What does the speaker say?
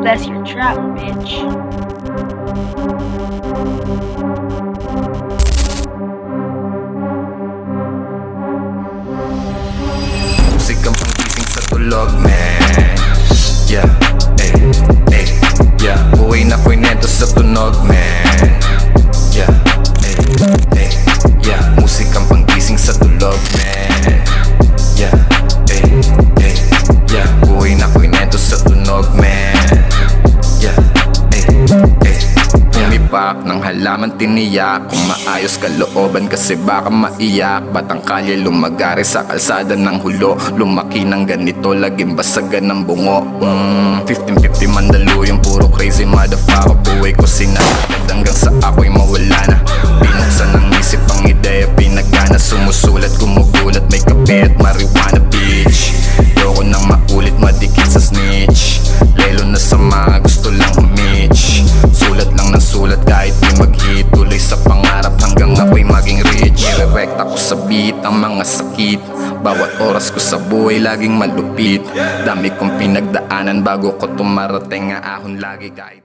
bless your trap, bitch. Musikang panggising sa tulog, man. Yeah, yeah. Buhay na ko'y neto sa tunog, man. Yeah, yeah. Musikang panggising sa tulog, man. Yeah, yeah. Buhay na ko'y neto sa tunog, man. Yeah, Pumipak ng halaman tiniyak, kung maayos kalooban kasi baka maiyak. Batang kalye lumagari sa kalsada ng hulo, lumaki ng ganito, laging basagan ng bungo. 15-50 Mandaluyong, puro crazy motherfucker. Buhay ko sinakagad hanggang sa ako'y mawala na. Binuksan ng isip ang ideya, pinagana. Sumusulat, gumugulat, may kape at marijuana, bitch. Yoko nang maulit, madikit sa snitch. Lelo na sa mga gusto lang humich. Sulat lang ng sulat kahit di mag-hit. Tuloy sa pangarap hanggang ako'y maging rich. Nirerekta ko sa beat ang mga sakit. Bawat oras ko sa buhay laging malupit. Dami kong pinagdaanan bago ko tumarating, nga ahon lagi kahit